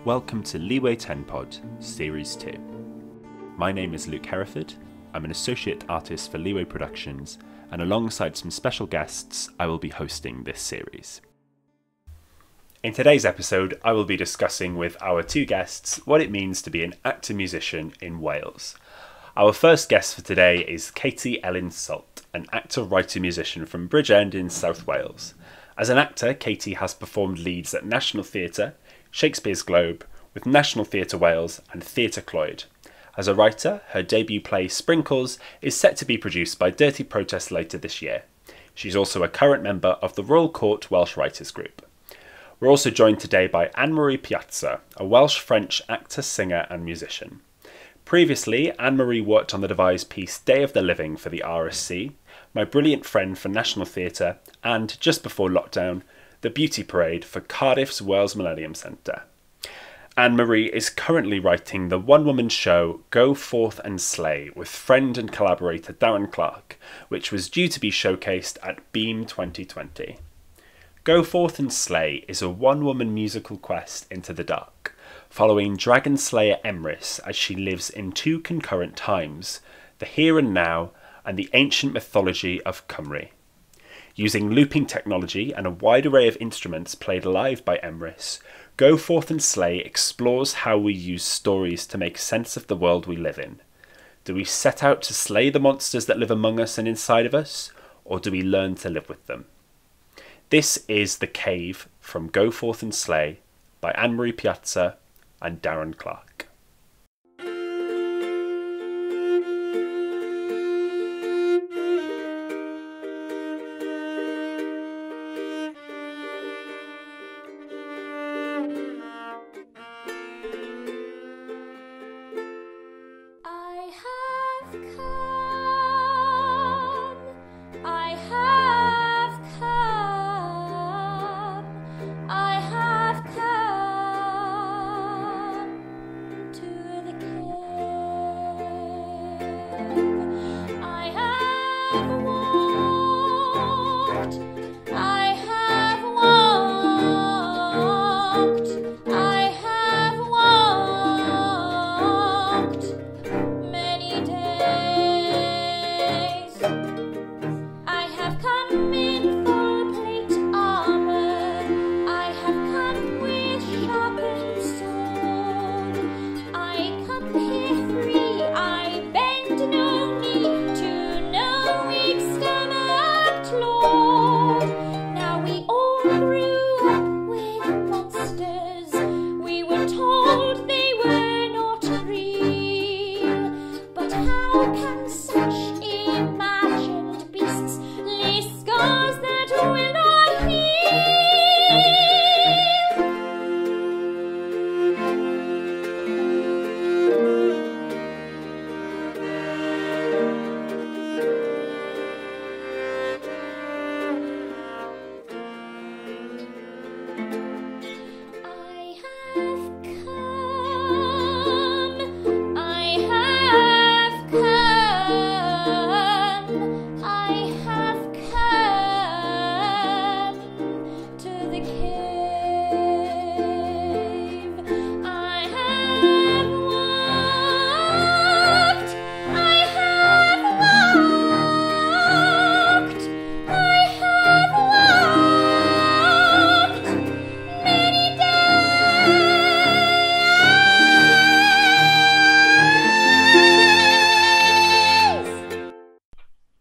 Welcome to Leeway 10 Pod, Series 2. My name is Luke Hereford. I'm an Associate Artist for Leeway Productions, and alongside some special guests, I will be hosting this series. In today's episode, I will be discussing with our two guests what it means to be an actor-musician in Wales. Our first guest for today is Katie Elin Salt, an actor, writer, musician from Bridgend in South Wales. As an actor, Katie has performed leads at National Theatre, Shakespeare's Globe, with National Theatre Wales and Theatre Clwyd. As a writer, her debut play Sprinkles is set to be produced by Dirty Protest later this year. She's also a current member of the Royal Court Welsh Writers Group. We're also joined today by Anne-Marie Piazza, a Welsh-French actor, singer and musician. Previously, Anne-Marie worked on the devised piece Day of the Living for the RSC, My Brilliant Friend for National Theatre, and, just before lockdown, The Beauty Parade for Cardiff's Wales Millennium Centre. Anne-Marie is currently writing the one-woman show Go Forth and Slay with friend and collaborator Darren Clarke, which was due to be showcased at Beam 2020. Go Forth and Slay is a one-woman musical quest into the dark, following Dragon Slayer Emrys as she lives in two concurrent times, the here and now and the ancient mythology of Cymru. Using looping technology and a wide array of instruments played live by Emrys, Go Forth and Slay explores how we use stories to make sense of the world we live in. Do we set out to slay the monsters that live among us and inside of us, or do we learn to live with them? This is The Cave from Go Forth and Slay by Anne-Marie Piazza and Darren Clarke.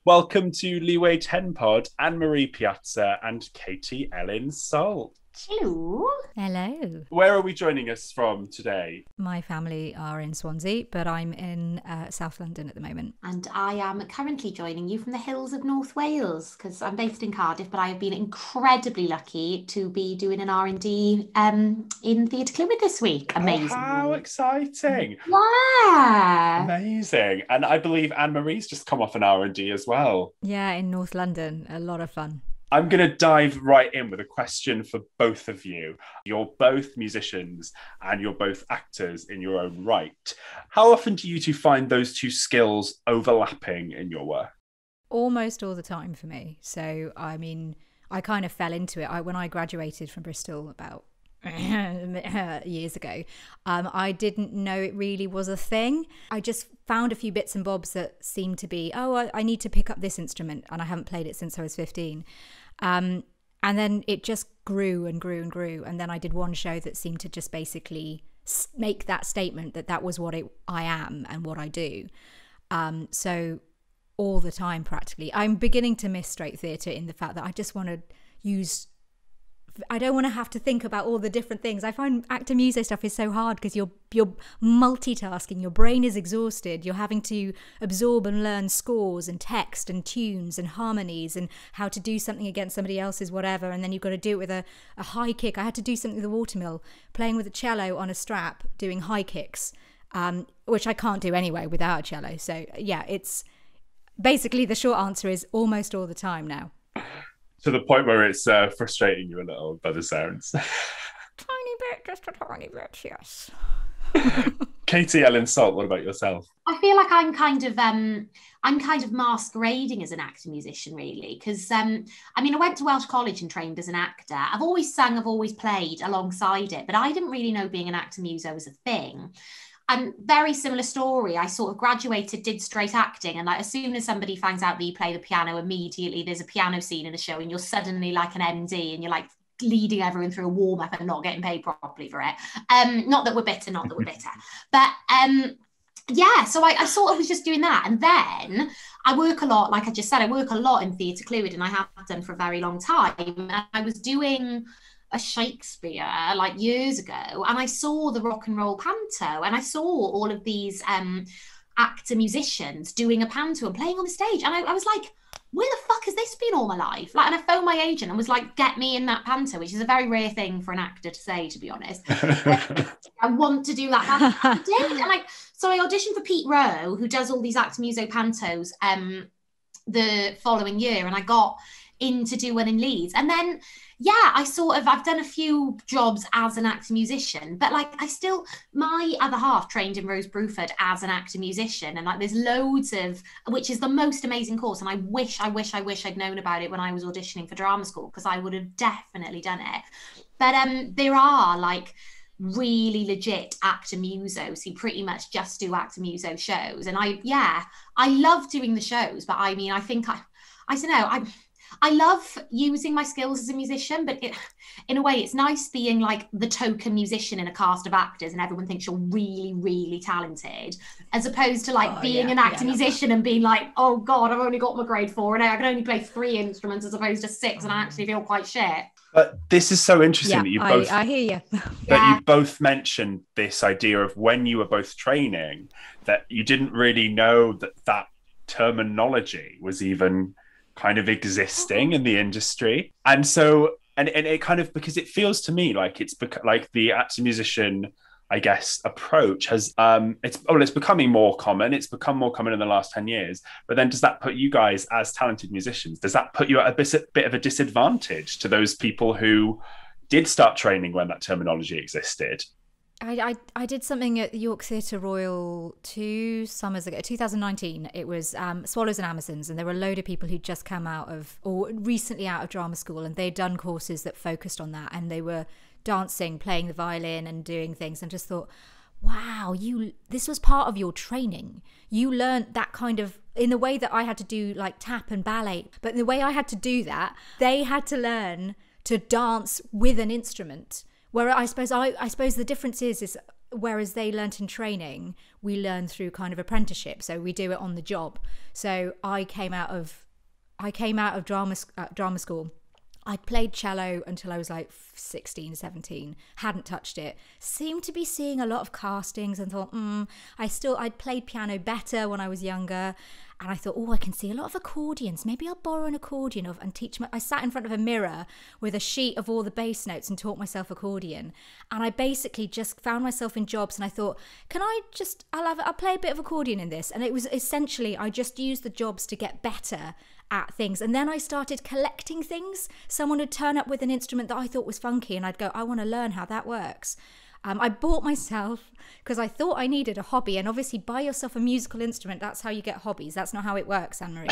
Welcome to Leeway 10 Pod, Anne-Marie Piazza and Katie Elin Salt. Hello. Hello. Where are we joining us from today? My family are in Swansea, but I'm in South London at the moment. And I am currently joining you from the hills of North Wales because I'm based in Cardiff, but I have been incredibly lucky to be doing an R&D in Theatre Clwyd this week. Amazing. Oh, how exciting. Yeah. Amazing. And I believe Anne-Marie's just come off an R&D as well. Yeah, in North London. A lot of fun. I'm going to dive right in with a question for both of you. You're both musicians and you're both actors in your own right. How often do you two find those two skills overlapping in your work? Almost all the time for me. So, I mean, I kind of fell into it. When I graduated from Bristol about years ago. I didn't know it really was a thing. I just found a few bits and bobs that seemed to be, I need to pick up this instrument, and I haven't played it since I was 15. And then it just grew and grew and grew. And then I did one show that seemed to just basically make that statement that was what I am and what I do. So all the time, practically. I'm beginning to miss straight theatre in the fact that I just want to I don't want to have to think about all the different things. I find actor muso stuff is so hard because you're multitasking, your brain is exhausted, you're having to absorb and learn scores and text and tunes and harmonies and how to do something against somebody else's whatever, and then you've got to do it with a high kick. I had to do something with the watermill, playing with a cello on a strap, doing high kicks, which I can't do anyway without a cello. So yeah, it's basically, the short answer is almost all the time now. To the point where it's frustrating you a little by the sounds. Tiny bit, just a tiny bit, yes. Katie, Elin, Salt, what about yourself? I feel like I'm kind of masquerading as an actor musician, really, because I went to Welsh College and trained as an actor. I've always sung, I've always played alongside it, but I didn't really know being an actor muso was a thing. And very similar story. I sort of graduated, did straight acting, and like as soon as somebody finds out that you play the piano, immediately there's a piano scene in a show, and you're suddenly like an MD, and you're like leading everyone through a warm up and not getting paid properly for it. Not that we're bitter, but yeah. So I sort of was just doing that, and then I work a lot. Like I just said, I work a lot in theatre Clwyd, and I have done for a very long time. And I was doing a Shakespeare like years ago, and I saw the rock and roll panto, and I saw all of these actor musicians doing a panto and playing on the stage, and I was like, where the fuck has this been all my life? Like, and I phoned my agent and was like, get me in that panto, which is a very rare thing for an actor to say, to be honest. I want to do that panto. I did, and so I auditioned for Pete Rowe, who does all these actor muso pantos the following year, and I got in to do one in Leeds. And then I've done a few jobs as an actor musician, but like my other half trained in Rose Bruford as an actor musician, and like there's loads of, which is the most amazing course, and I wish I'd known about it when I was auditioning for drama school, because I would have definitely done it. But there are like really legit actor musos who pretty much just do actor muso shows, and I love doing the shows, but I think I don't know, I love using my skills as a musician, but in a way, it's nice being like the token musician in a cast of actors and everyone thinks you're really, really talented, as opposed to like being an actor musician and being like, oh God, I've only got my grade 4 and I can only play 3 instruments as opposed to 6, and I actually feel quite shit. But this is so interesting that you both, I hear you. That you both mentioned this idea of when you were both training, that you didn't really know that terminology was even kind of existing in the industry. And so, and it kind of, because it feels to me like it's like the actor musician, I guess, approach has, it's becoming more common. It's become more common in the last 10 years. But then does that put you guys as talented musicians, does that put you at a bit of a disadvantage to those people who did start training when that terminology existed? I did something at the York Theatre Royal 2 summers ago, 2019. It was Swallows and Amazons, and there were a load of people who'd just come out of, or recently out of drama school, and they'd done courses that focused on that, and they were dancing, playing the violin and doing things, and just thought, wow, this was part of your training. You learned that kind of, in the way that I had to do like tap and ballet, but in the way I had to do that, they had to learn to dance with an instrument. Where I suppose the difference is whereas they learnt in training, we learn through kind of apprenticeship. So we do it on the job. So I came out of drama school. I'd played cello until I was like 16, 17, hadn't touched it. Seemed to be seeing a lot of castings and thought, I'd played piano better when I was younger. And I thought, I can see a lot of accordions. Maybe I'll borrow an accordion and teach I sat in front of a mirror with a sheet of all the bass notes and taught myself accordion. And I basically just found myself in jobs, and I thought, I'll play a bit of accordion in this. And it was essentially, I just used the jobs to get better at things. And then I started collecting things. Someone would turn up with an instrument that I thought was funky, and I'd go, I want to learn how that works. I bought myself, because I thought I needed a hobby, and obviously buy yourself a musical instrument, that's how you get hobbies. That's not how it works, Anne-Marie.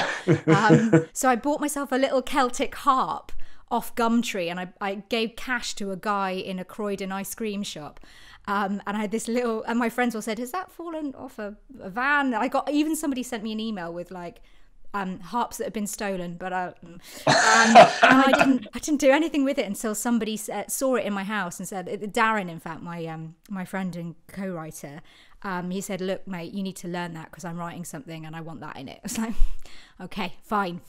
So I bought myself a little Celtic harp off Gumtree, and I gave cash to a guy in a Croydon ice cream shop. And I had this little, and my friends all said, has that fallen off a van? Even somebody sent me an email with like, harps that have been stolen, but and I didn't do anything with it until somebody saw it in my house and said, Darren, in fact, my friend and co-writer, he said, look, mate, you need to learn that because I'm writing something and I want that in it. It's like, okay, fine.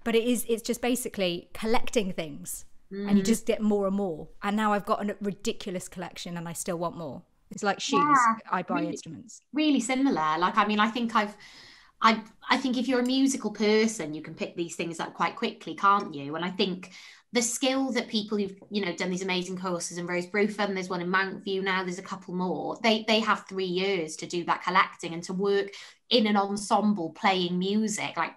But it's just basically collecting things, and you just get more and more. And now I've got a ridiculous collection and I still want more. It's like shoes. Yeah, I buy instruments. Really similar. Like, I mean, I think I think if you're a musical person, you can pick these things up quite quickly, can't you? And I think the skill that people who've, done these amazing courses in Rosebroof, and there's one in Mountview now, there's a couple more, they have 3 years to do that collecting and to work in an ensemble playing music. Like,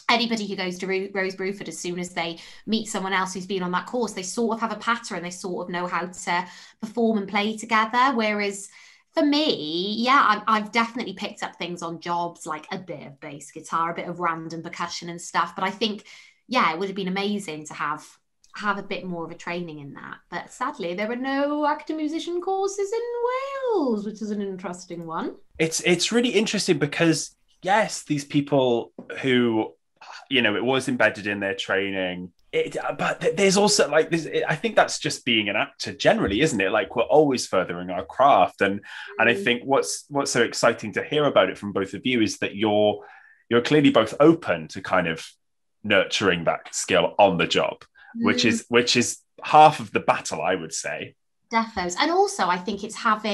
anybody who goes to Rosebroof, as soon as they meet someone else who's been on that course, they sort of have a pattern, they sort of know how to perform and play together. Whereas for me, yeah, I've definitely picked up things on jobs, like a bit of bass guitar, a bit of random percussion and stuff. But I think, yeah, it would have been amazing to have a bit more of a training in that. But sadly, there are no actor musician courses in Wales, which is an interesting one. It's really interesting because, yes, these people who, it was embedded in their training. But there's also like this. I think that's just being an actor generally, isn't it? Like, we're always furthering our craft, and I think what's so exciting to hear about it from both of you is that you're clearly both open to kind of nurturing that skill on the job, which is half of the battle, I would say. Defos, and also I think it's half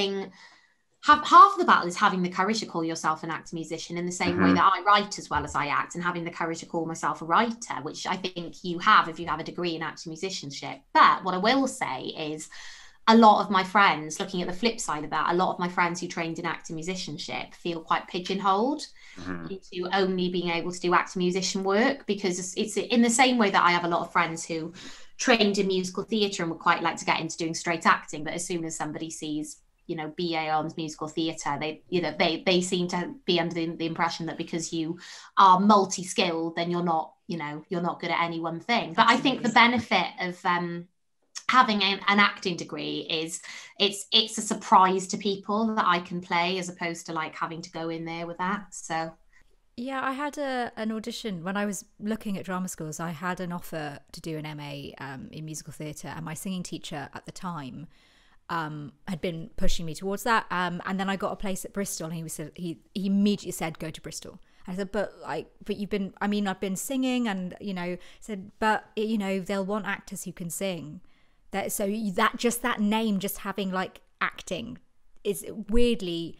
of the battle is having the courage to call yourself an actor musician, in the same way that I write as well as I act, and having the courage to call myself a writer, which I think you have if you have a degree in actor musicianship. But what I will say is, a lot of my friends, looking at the flip side of that, a lot of my friends who trained in actor musicianship feel quite pigeonholed into only being able to do actor musician work, because it's in the same way that I have a lot of friends who trained in musical theatre and would quite like to get into doing straight acting, but as soon as somebody sees BA on musical theatre, they seem to be under the impression that because you are multi-skilled, then you're not good at any one thing. But I think the benefit of having an acting degree is it's a surprise to people that I can play, as opposed to like having to go in there with that. So yeah, I had an audition when I was looking at drama schools. I had an offer to do an MA in musical theatre, and my singing teacher at the time had been pushing me towards that, and then I got a place at Bristol, and he immediately said, go to Bristol. I said, but you've been, I've been singing, and said, but they'll want actors who can sing. That name, just having like acting, is weirdly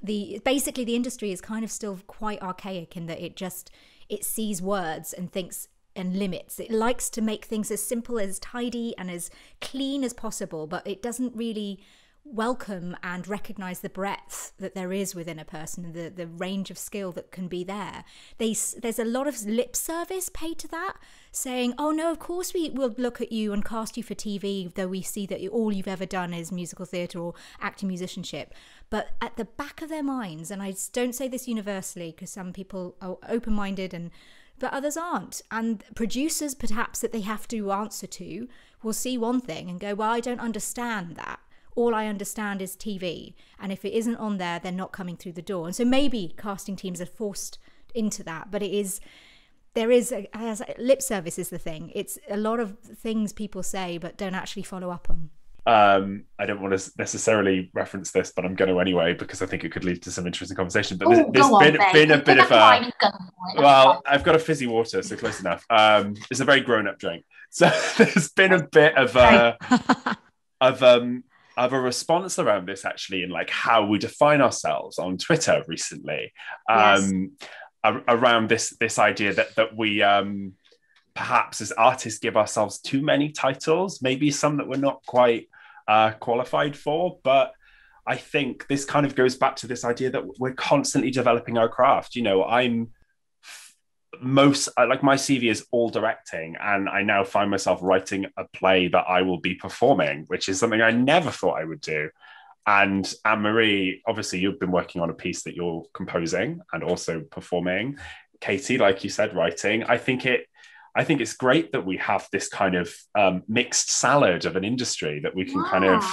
basically the industry is kind of still quite archaic in that it sees words and thinks and limits. It likes to make things as simple, as tidy and as clean as possible, but it doesn't really welcome and recognize the breadth that there is within a person, and the range of skill that can be there. There's a lot of lip service paid to that, saying, oh no, of course we will look at you and cast you for TV, though we see that all you've ever done is musical theatre or acting musicianship. But at the back of their minds, and I don't say this universally because some people are open-minded but others aren't. And producers, perhaps, that they have to answer to, will see one thing and go, well, I don't understand that. All I understand is TV. And if it isn't on there, they're not coming through the door. And so maybe casting teams are forced into that. But lip service is the thing. It's a lot of things people say but don't actually follow up on. I don't want to necessarily reference this, but I'm going to anyway, because I think it could lead to some interesting conversation. But there's been a bit of a... Well, I've got a fizzy water, so close enough. It's a very grown-up drink. So there's been a bit of a response around this, actually, in like how we define ourselves on Twitter recently. Around this idea that we perhaps as artists give ourselves too many titles, maybe some that we're not quite qualified for. But I think this kind of goes back to this idea that we're constantly developing our craft. I'm my CV is all directing, and I now find myself writing a play that I will be performing, which is something I never thought I would do. And Anne-Marie, obviously you've been working on a piece that you're composing and also performing. Katie, like you said, writing. I think I think it's great that we have this kind of mixed salad of an industry that we can kind of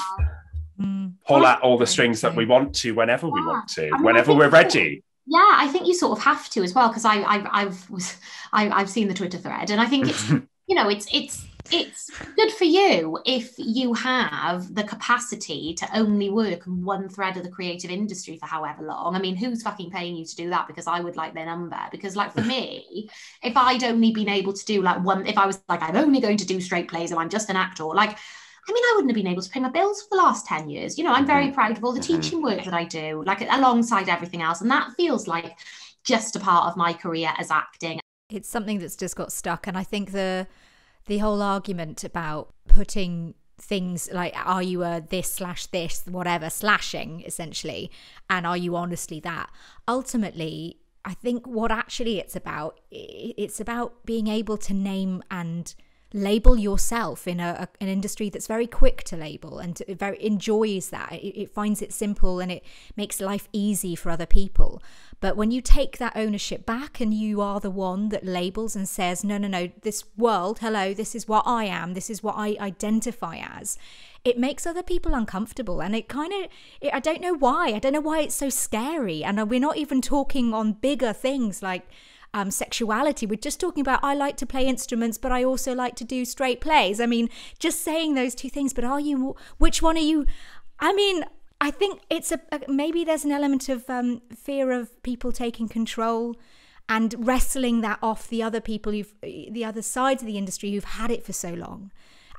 pull at all the strings that we want to whenever we want to, whenever we're ready. Yeah, I think you sort of have to as well, because I've seen the Twitter thread, and I think it's it's good for you if you have the capacity to only work on one thread of the creative industry for however long. I mean, who's fucking paying you to do that? Because I would like their number. Because like for me, if I'd only been able to do like one, if I was like, I'm only going to do straight plays and I'm just an actor, like, I mean, I wouldn't have been able to pay my bills for the last 10 years. You know, I'm very proud of all the teaching work that I do, like alongside everything else. And that feels like just a part of my career as acting. It's something that's just got stuck. And I think the whole argument about putting things like, are you a this/this, whatever, slashing essentially, and are you honestly that? Ultimately, I think what actually it's about being able to name and label yourself in an industry that's very quick to label and very enjoys that. It finds it simple and it makes life easy for other people. But when you take that ownership back and you are the one that labels and says, no, this world, hello, this is what I am, this is what I identify as, it makes other people uncomfortable. And it kind of, I don't know why it's so scary. And we're not even talking on bigger things like sexuality. We're just talking about, I like to play instruments, but I also like to do straight plays. I mean, just saying those two things, but which one are you? I mean, I think it's maybe there's an element of fear of people taking control and wrestling that off the other people the other sides of the industry who've had it for so long.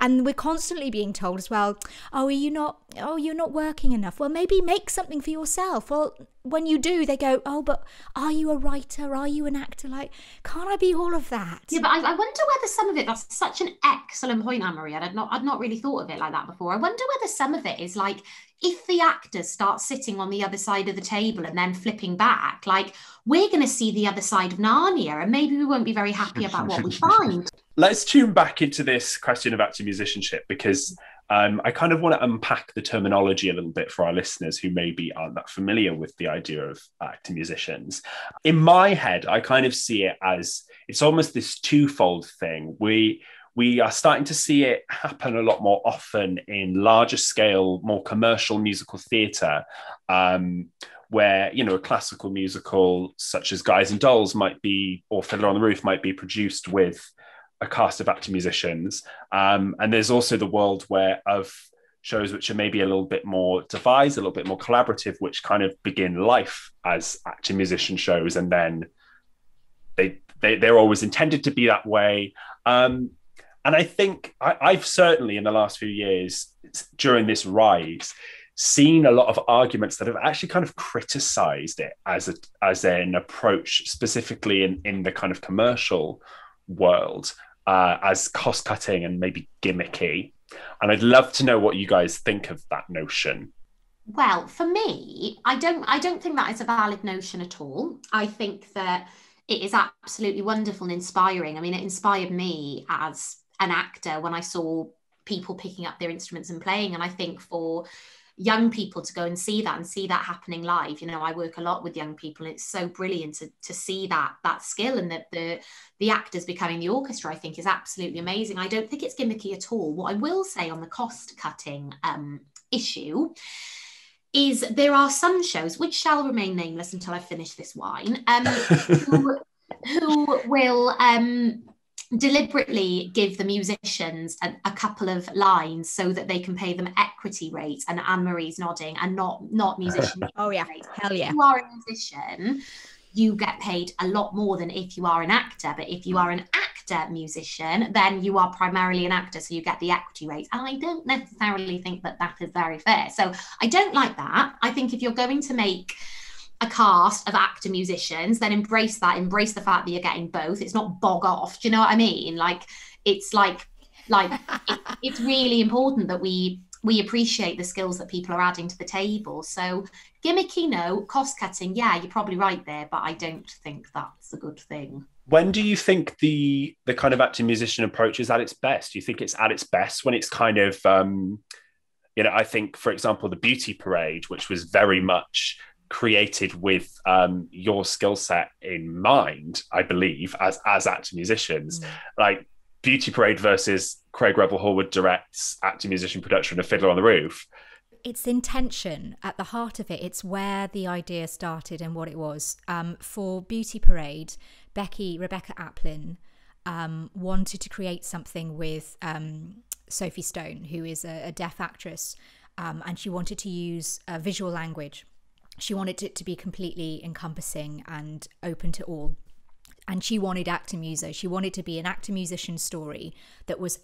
And we're constantly being told as well, you're not working enough. Well, maybe make something for yourself. Well, when you do, they go, but are you a writer? Are you an actor? Like, can't I be all of that? Yeah, but I wonder whether some of it, that's such an excellent point, Anne-Marie, and I'd not really thought of it like that before. I wonder whether some of it is like, if the actors start sitting on the other side of the table and then flipping back, like, we're going to see the other side of Narnia, and maybe we won't be very happy about what we find. Let's tune back into this question of acting musicianship, because I kind of want to unpack the terminology a little bit for our listeners who maybe aren't that familiar with the idea of acting musicians. In my head, I kind of see it as, it's almost this twofold thing. We are starting to see it happen a lot more often in larger scale, more commercial musical theatre, where, you know, a classical musical such as Guys and Dolls might be, or Fiddler on the Roof might be produced with a cast of acting musicians. And there's also the world of shows which are maybe a little bit more devised, a little bit more collaborative, which kind of begin life as acting musician shows. And then they're always intended to be that way. And I think I've certainly in the last few years during this rise seen a lot of arguments that have actually kind of criticized it as an approach, specifically in the kind of commercial world, as cost-cutting and maybe gimmicky. And I'd love to know what you guys think of that notion. Well, for me, I don't think that is a valid notion at all. I think that it is absolutely wonderful and inspiring. I mean, it inspired me as an actor when I saw people picking up their instruments and playing. And I think for young people to go and see that happening live, you know, I work a lot with young people, and it's so brilliant to see that skill, and that the actors becoming the orchestra, I think, is absolutely amazing. I don't think it's gimmicky at all. What I will say on the cost cutting issue is there are some shows, which shall remain nameless until I finish this wine, who will deliberately give the musicians a couple of lines so that they can pay them equity rates, and Anne-Marie's nodding, and not musician. Oh yeah, hell yeah. If you are a musician, you get paid a lot more than if you are an actor. But if you are an actor musician, then you are primarily an actor, so you get the equity rates. And I don't necessarily think that is very fair. So I don't like that. I think if you're going to make a cast of actor musicians, then embrace the fact that you're getting both. It's not bog off. Do you know what I mean? Like, it's it's really important that we appreciate the skills that people are adding to the table. So gimmicky, no. Cost cutting, yeah, you're probably right there, but I don't think that's a good thing. When do you think the kind of acting musician approach is at its best? Do you think it's at its best when it's kind of, I think, for example, the Beauty Parade, which was very much created with your skill set in mind, I believe, as actor musicians. Like Beauty Parade versus Craig Rebel Horwood directs actor musician production of Fiddler on the Roof. It's intention at the heart of it. It's where the idea started and what it was. For Beauty Parade, Rebecca Applin wanted to create something with Sophie Stone, who is a deaf actress, and she wanted to use visual language. She wanted it to be completely encompassing and open to all. And she wanted actor muso. She wanted to be an actor musician story that was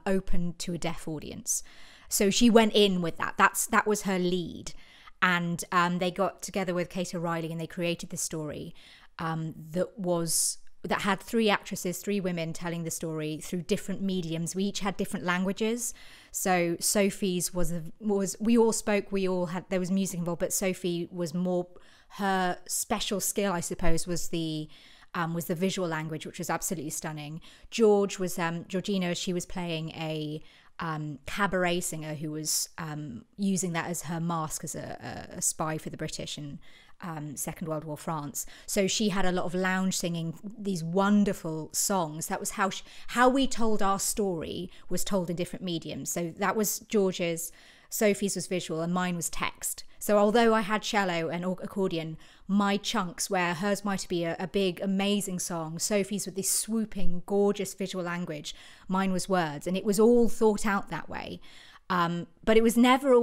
open to a deaf audience. So she went in with that. That was her lead. And they got together with Kate O'Reilly and they created this story that had three actresses, three women telling the story through different mediums. We each had different languages. So Sophie's was we all spoke, there was music involved, but Sophie was more, her special skill, I suppose, was the visual language, which was absolutely stunning. George was Georgina, she was playing a cabaret singer who was using that as her mask as a spy for the British in Second World War France. So she had a lot of lounge singing, these wonderful songs. That was how we told our story, was told in different mediums. So that was George's. Sophie's was visual and mine was text. So although I had cello and accordion, my chunks, where hers might be a big, amazing song, Sophie's with this swooping, gorgeous visual language, mine was words. And it was all thought out that way. But it was never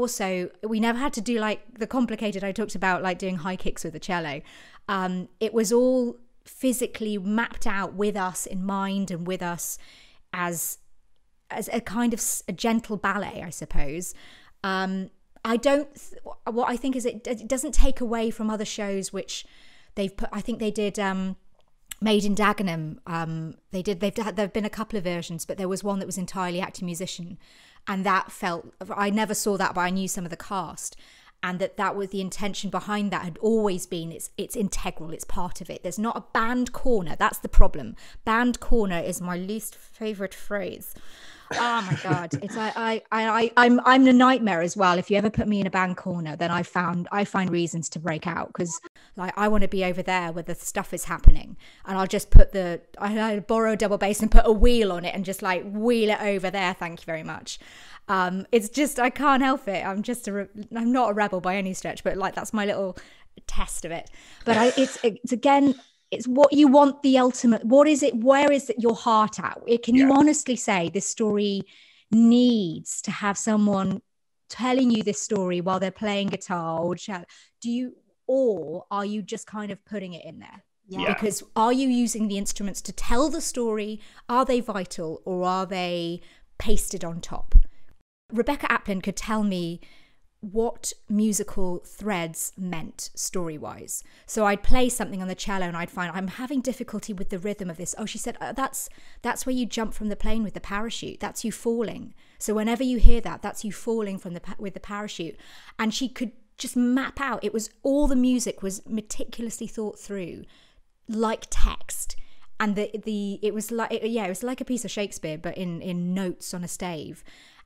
we never had to do like the complicated I talked about, like doing high kicks with the cello. It was all physically mapped out with us in mind and with us as a kind of a gentle ballet, I suppose. What I think is it doesn't take away from other shows which they've put. I think they did Made in Dagenham. There've been a couple of versions, but there was one that was entirely actor musician, and that felt, I never saw that, but I knew some of the cast, and that was the intention behind that had always been it's integral, it's part of it. There's not a band corner. That's the problem. Band corner is my least favorite phrase. Oh my God. It's I'm the nightmare as well. If you ever put me in a band corner, then I find reasons to break out, because like I want to be over there where the stuff is happening, and I'll just I borrow a double bass and put a wheel on it and just like wheel it over there. Thank you very much. It's just, I can't help it. I'm not a rebel by any stretch, but like that's my little test of it. But it's again, it's what you want, the ultimate. What is it? Where is your heart at? Can you honestly say this story needs to have someone telling you this story while they're playing guitar or chat? Or are you just kind of putting it in there? Yeah. Because are you using the instruments to tell the story? Are they vital, or are they pasted on top? Rebecca Applin could tell me what musical threads meant story-wise. So I'd play something on the cello and I'd find I'm having difficulty with the rhythm of this. Oh, she said, that's where you jump from the plane with the parachute. That's you falling. So whenever you hear that, that's you falling with the parachute. And she could just map out. It was all the music was meticulously thought through, like text. And it was like a piece of Shakespeare, but in notes on a stave.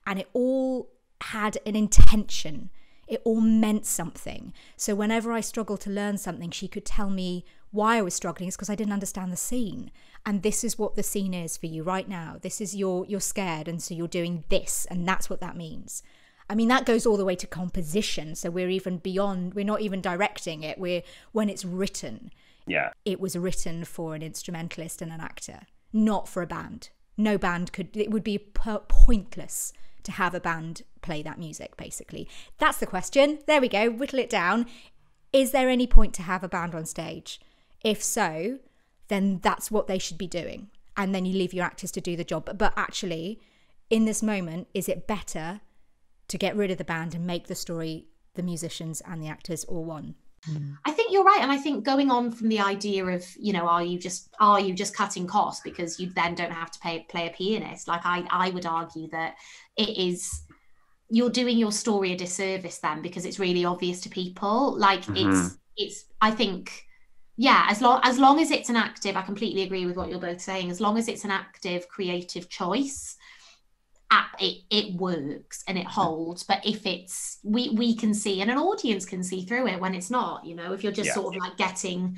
And it all had an intention. It all meant something. So whenever I struggled to learn something, she could tell me why I was struggling. It's because I didn't understand the scene. And this is what the scene is for you right now. This is you're scared, and so you're doing this, and that's what that means. I mean, that goes all the way to composition. So we're even beyond, we're not even directing it. When it's written, it was written for an instrumentalist and an actor, not for a band. No band it would be pointless to have a band play that music, basically. That's the question. There we go, whittle it down. Is there any point to have a band on stage? If so, then that's what they should be doing. And then you leave your actors to do the job. But actually, in this moment, is it better to get rid of the band and make the story, the musicians and the actors all one? I think you're right. And I think going on from the idea of, are you just cutting costs because you then don't have to play a pianist? Like I would argue that you're doing your story a disservice then, because it's really obvious to people. Like it's I think, as long as it's an active, I completely agree with what you're both saying, as long as it's an active creative choice, it works and it holds. But if it's we can see, and an audience can see through it when it's not, you know, if you're just sort of like getting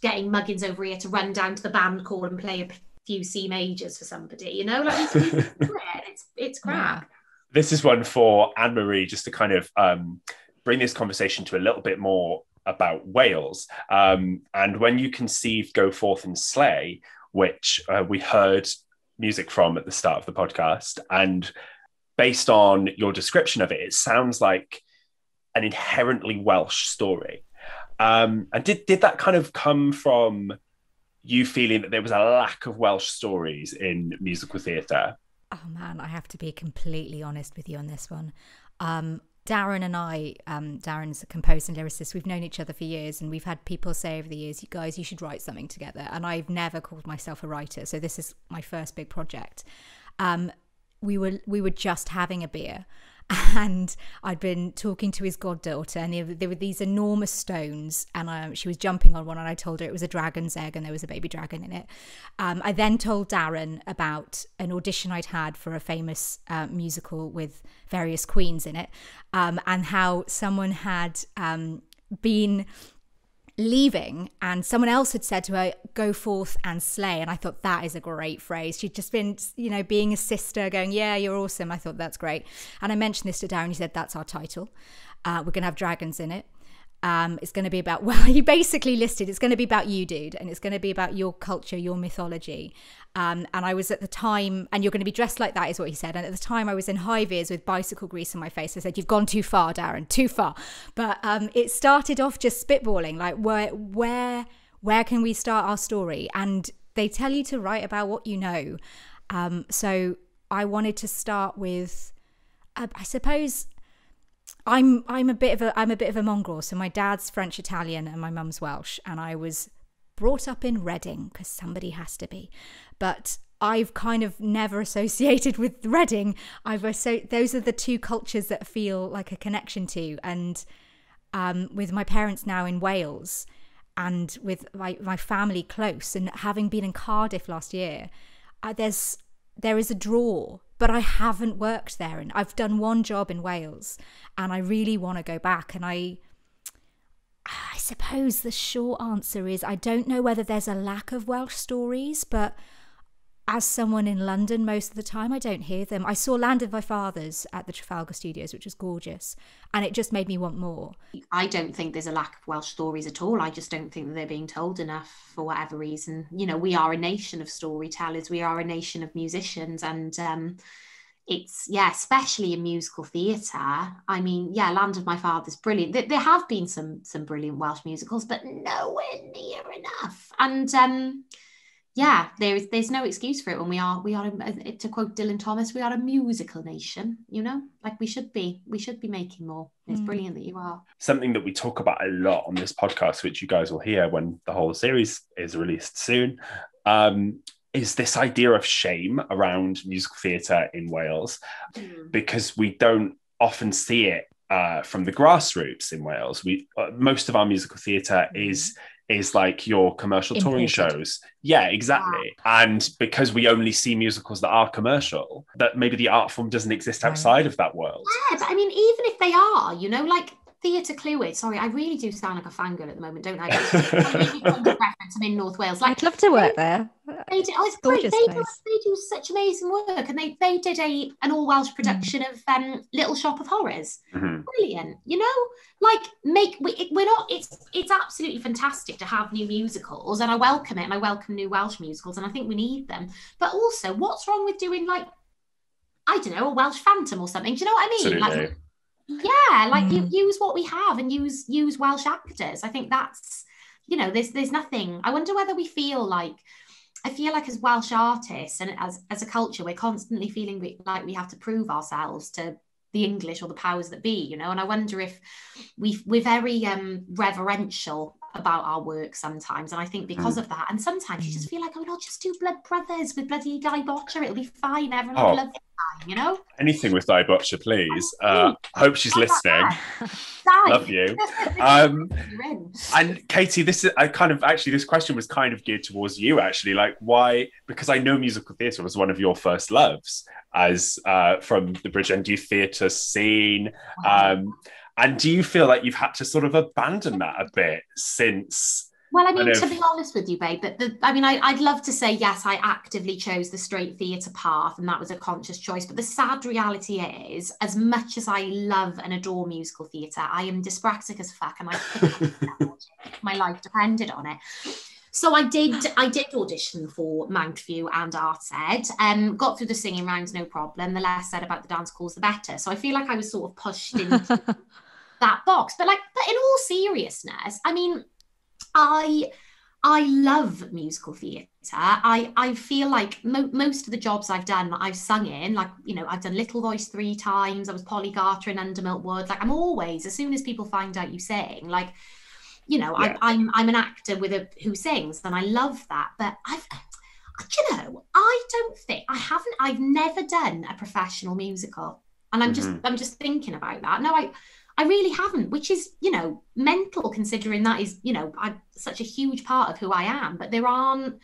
Muggins over here to run down to the band call and play a few C majors for somebody, you know, like it's crap. Yeah. This is one for Anne-Marie, just to kind of bring this conversation to a little bit more about Wales. And when you conceived Go Forth and Slay, which we heard music from at the start of the podcast, and based on your description of it, it sounds like an inherently Welsh story. And did that kind of come from you feeling that there was a lack of Welsh stories in musical theatre? Oh man, I have to be completely honest with you on this one. Darren and I, Darren's a composer and lyricist, we've known each other for years, and we've had people say over the years, you guys, you should write something together. And I've never called myself a writer, so this is my first big project. We were just having a beer, and I'd been talking to his goddaughter, and there were these enormous stones, and she was jumping on one, and I told her it was a dragon's egg and there was a baby dragon in it. I then told Darren about an audition I'd had for a famous musical with various queens in it, and how someone had been leaving and someone else had said to her, go forth and slay. And I thought, that is a great phrase. She'd just been, you know, being a sister going, yeah, you're awesome. I thought, that's great. And I mentioned this to Darren. He said, that's our title. We're going to have dragons in it. It's going to be about, well, he basically listed, it's going to be about you, dude. And it's going to be about your culture, your mythology. And I was at the time, and you're going to be dressed like that, is what he said. And at the time I was in high vis with bicycle grease on my face. I said, you've gone too far, Darren, too far. But it started off just spitballing, like where can we start our story? And they tell you to write about what you know. So I wanted to start with, I suppose, I'm a bit of a mongrel. So my dad's French Italian and my mum's Welsh, and I was brought up in Reading because somebody has to be. But I've kind of never associated with Reading. Those are the two cultures that I feel like a connection to. And with my parents now in Wales, and with my family close, and having been in Cardiff last year, there is a draw. But I haven't worked there, and I've done one job in Wales, and I really want to go back. And I suppose the short answer is I don't know whether there's a lack of Welsh stories, but as someone in London most of the time, I don't hear them. I saw Land of My Fathers at the Trafalgar Studios, which was gorgeous, and it just made me want more. I don't think there's a lack of Welsh stories at all. I just don't think that they're being told enough for whatever reason. You know, we are a nation of storytellers. We are a nation of musicians, and it's, especially in musical theatre. I mean, Land of My Fathers, brilliant. There have been some brilliant Welsh musicals, but nowhere near enough. And there's no excuse for it when we are, to quote Dylan Thomas, we are a musical nation, you know, like we should be making more. It's brilliant that you are. Something that we talk about a lot on this podcast, which you guys will hear when the whole series is released soon, is this idea of shame around musical theatre in Wales, because we don't often see it from the grassroots in Wales. Most of our musical theatre is like your commercial touring shows. Yeah, exactly. Wow. And because we only see musicals that are commercial, that maybe the art form doesn't exist outside of that world. Yeah, but I mean, even if they are, you know, like Theatre Clwyd. Sorry, I really do sound like a fangirl at the moment, don't I? I'm in North Wales. Like, I'd love to work there. They do, it's great. They do such amazing work, and they did an all Welsh production of Little Shop of Horrors. Brilliant, you know. Like, we're not. It's absolutely fantastic to have new musicals, and I welcome it, and I welcome new Welsh musicals, and I think we need them. But also, what's wrong with doing, like, I don't know, a Welsh Phantom or something? Do you know what I mean? Absolutely. Use what we have and use Welsh actors. I think that's, you know, there's nothing. I wonder whether we feel like. I feel like as Welsh artists and as a culture, we're constantly feeling like we have to prove ourselves to the English or the powers that be, you know. And I wonder if we're very reverential about our work sometimes, and I think because of that, and sometimes you just feel like, oh, I'll just do Blood Brothers with bloody Guy Botcher, it'll be fine, everyone will love it, you know. Anything with Di Butcher, please. I hope she's listening. Love you. And Katie, this question was kind of geared towards you, actually. Like, why? Because I know musical theatre was one of your first loves, as from the Bridge End Youth Theatre scene. And do you feel like you've had to sort of abandon that a bit since? Well, I mean, to be honest with you, babe, I'd love to say, yes, I actively chose the straight theatre path and that was a conscious choice. But the sad reality is, as much as I love and adore musical theatre, I am dyspraxic as fuck and my life depended on it. So I did audition for Mountview and ArtsEd, got through the singing rounds, no problem. The less said about the dance calls, the better. So I feel like I was sort of pushed into that box. But in all seriousness, I mean, I love musical theatre. I feel like most of the jobs I've done, I've sung in, like, you know, I've done Little Voice 3 times. I was Polly Garter in Under Milk Wood. Like, I'm always, as soon as people find out you sing, like, you know, yeah. I'm an actor who sings, and I love that. But I've never done a professional musical, and I'm just thinking about that. No, I really haven't, which is, you know, mental, considering that is, you know, such a huge part of who I am. But there aren't.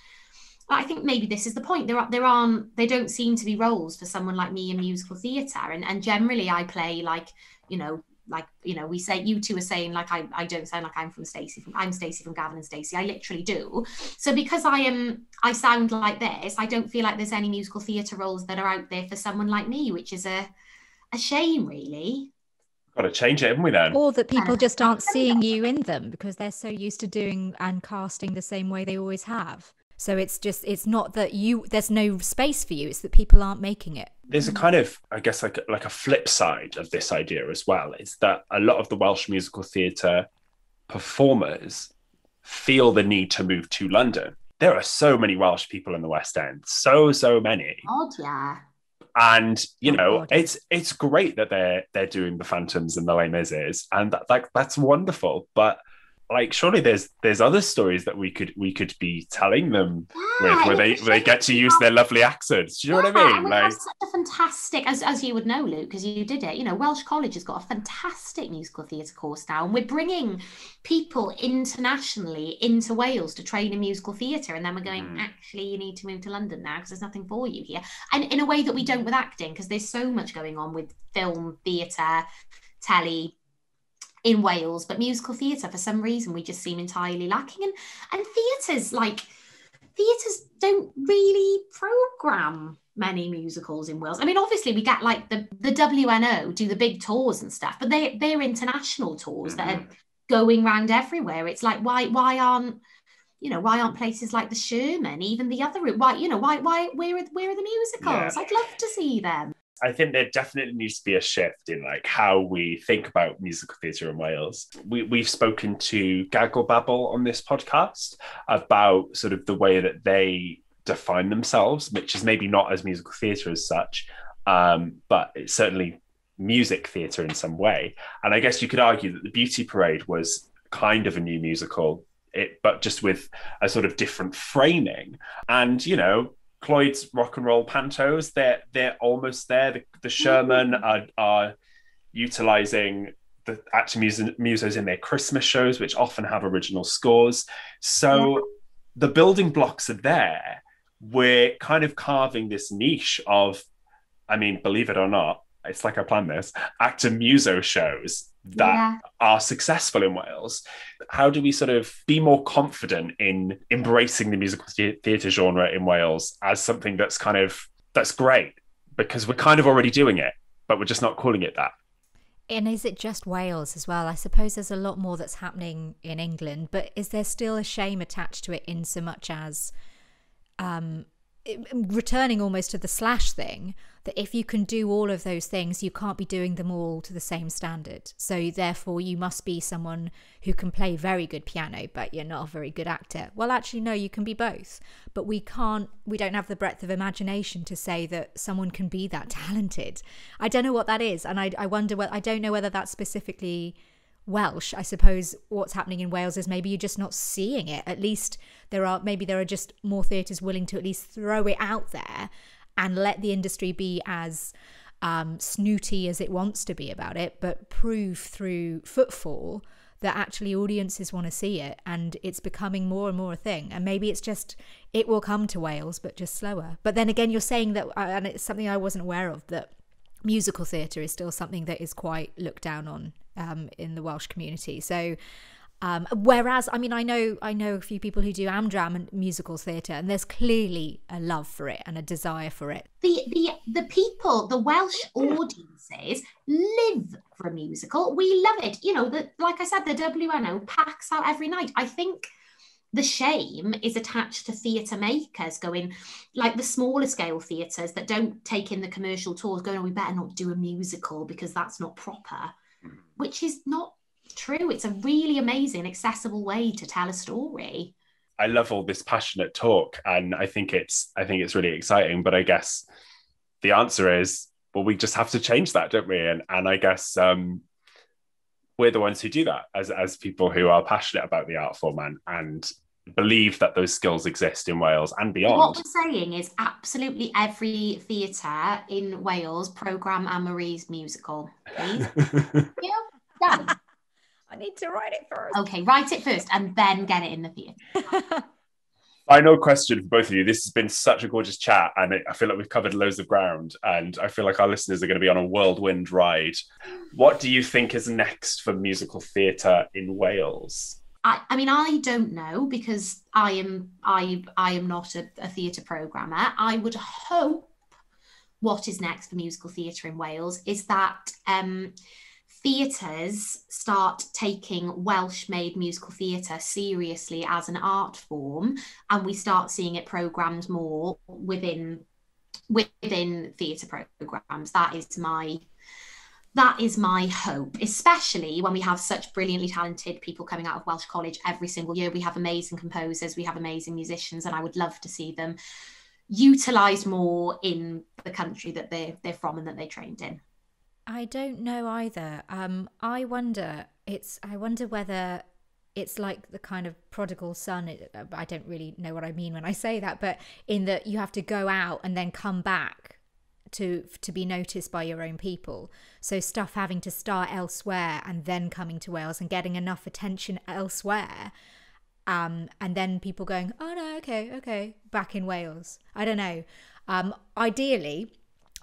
I think maybe this is the point. There don't seem to be roles for someone like me in musical theatre, and generally I play like we say, you two are saying, like, I don't sound like I'm Stacey from Gavin and Stacey. I literally do. So because I sound like this, I don't feel like there's any musical theatre roles that are out there for someone like me, which is a shame, really. Got to change it, haven't we, then? Or that people just aren't seeing you in them because they're so used to doing and casting the same way they always have. So it's not that there's no space for you, it's that people aren't making it. There's a kind of, I guess, like a flip side of this idea as well, is that a lot of the Welsh musical theatre performers feel the need to move to London. There are so many Welsh people in the West End, so many. God, yeah. And, you know, it's great that they're doing the Phantoms and the Les Mis, and that's wonderful. But like, surely there's other stories that we could be telling them where they get to use their lovely accents. Do you know what I mean? We have such a fantastic, as you would know, Luke, because you did it. You know, Welsh College has got a fantastic musical theatre course now, and we're bringing people internationally into Wales to train in musical theatre, and then we're going, actually, you need to move to London now because there's nothing for you here, and in a way that we don't with acting, because there's so much going on with film, theatre, telly in Wales, but musical theatre, for some reason, we just seem entirely lacking. And theatres don't really programme many musicals in Wales. I mean, obviously we get like the WNO do the big tours and stuff, but they're international tours that are going round everywhere. It's like, why aren't places like the Sherman, even the other, where are the musicals? I'd love to see them. I think there definitely needs to be a shift in like how we think about musical theatre in Wales. We've spoken to Gaggle Babble on this podcast about sort of the way that they define themselves, which is maybe not as musical theatre as such, but it's certainly music theatre in some way. And I guess you could argue that the Beauty Parade was kind of a new musical, but just with a sort of different framing. And, you know, Cloyd's rock and roll pantos, they're almost there. The Sherman are utilising the actor musos in their Christmas shows, which often have original scores. So the building blocks are there. We're kind of carving this niche of, I mean, believe it or not, it's like I planned this, actor muso shows that are successful in Wales. How do we sort of be more confident in embracing the musical theatre genre in Wales as something that's great, because we're kind of already doing it, but we're just not calling it that? And is it just Wales as well? I suppose there's a lot more that's happening in England, but is there still a shame attached to it in so much as returning almost to the Slash thing, that if you can do all of those things, you can't be doing them all to the same standard. So therefore you must be someone who can play very good piano, but you're not a very good actor. Well, actually, no, you can be both, but we don't have the breadth of imagination to say that someone can be that talented. I don't know what that is. And I wonder I don't know whether that's specifically Welsh, I suppose what's happening in Wales is maybe you're just not seeing it. At least there are just more theatres willing to at least throw it out there and let the industry be as snooty as it wants to be about it, but prove through footfall that actually audiences want to see it, and it's becoming more and more a thing. And maybe it's just, it will come to Wales, but just slower. But then again, you're saying that, and it's something I wasn't aware of, that musical theatre is still something that is quite looked down on in the Welsh community. So whereas, I mean, I know a few people who do Amdram and musical theatre, and there's clearly a love for it and a desire for it. The people, the Welsh audiences live for a musical. We love it. You know, like I said, the WNO packs out every night. I think the shame is attached to theatre makers going, like the smaller scale theatres that don't take in the commercial tours, going, oh, we better not do a musical because that's not proper, which is not true. It's a really amazing, accessible way to tell a story. I love all this passionate talk, and I think it's really exciting. But I guess the answer is, well, we just have to change that, don't we? And I guess we're the ones who do that as people who are passionate about the art form and believe that those skills exist in Wales and beyond. What we're saying is absolutely every theatre in Wales programme Anne-Marie's musical, please. Yeah, done. I need to write it first. Okay, write it first and then get it in the theatre. Final question for both of you. This has been such a gorgeous chat, and I feel like we've covered loads of ground, and I feel like our listeners are going to be on a whirlwind ride. What do you think is next for musical theatre in Wales? I mean, I don't know, because I am not a theatre programmer. I would hope what is next for musical theatre in Wales is that theatres start taking Welsh-made musical theatre seriously as an art form, and we start seeing it programmed more within theatre programmes. That is my hope, especially when we have such brilliantly talented people coming out of Welsh College every single year. We have amazing composers, we have amazing musicians, and I would love to see them utilised more in the country that they're from and that they trained in. I don't know either. I wonder whether it's like the kind of prodigal son. I don't really know what I mean when I say that, but in that you have to go out and then come back to be noticed by your own people. So stuff having to start elsewhere and then coming to Wales and getting enough attention elsewhere. And then people going, oh no, okay, back in Wales. I don't know.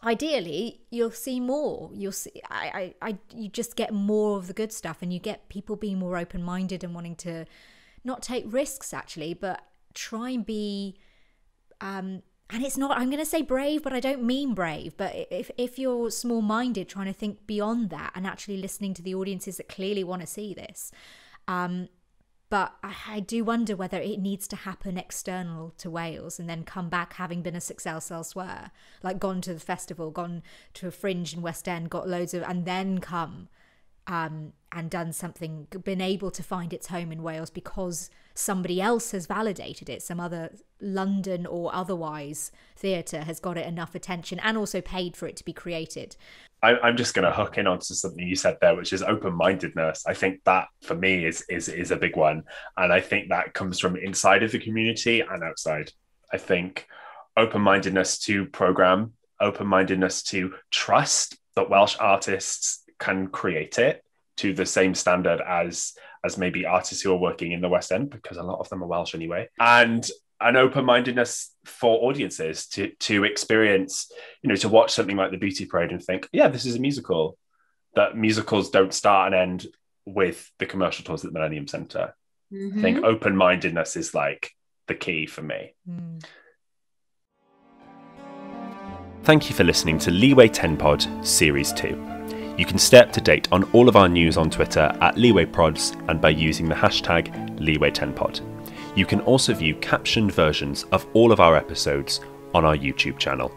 Ideally, you'll see more. You'll see. You just get more of the good stuff, and you get people being more open-minded and wanting to not take risks, actually, but try and be. And it's not. I'm going to say brave, but I don't mean brave. But if you're small-minded, trying to think beyond that and actually listening to the audiences that clearly want to see this. But I do wonder whether it needs to happen external to Wales and then come back having been a success elsewhere. Like gone to the festival, gone to a Fringe in West End, got loads of, and then come and done something, been able to find its home in Wales because somebody else has validated it. Some other London or otherwise theatre has got it enough attention and also paid for it to be created. I'm just going to hook in onto something you said there, which is open-mindedness. I think that for me is a big one. And I think that comes from inside of the community and outside. I think open-mindedness to programme, open-mindedness to trust that Welsh artists can create it to the same standard as maybe artists who are working in the West End, because a lot of them are Welsh anyway. And an open-mindedness for audiences to experience, to watch something like the Beauty Parade and think, yeah, this is a musical. That musicals don't start and end with the commercial tours at the Millennium Centre. Mm-hmm. I think open-mindedness is like the key for me. Mm. Thank you for listening to Leeway 10 Pod Series 2. You can stay up to date on all of our news on Twitter at LeewayProds and by using the hashtag Leeway10Pod. You can also view captioned versions of all of our episodes on our YouTube channel.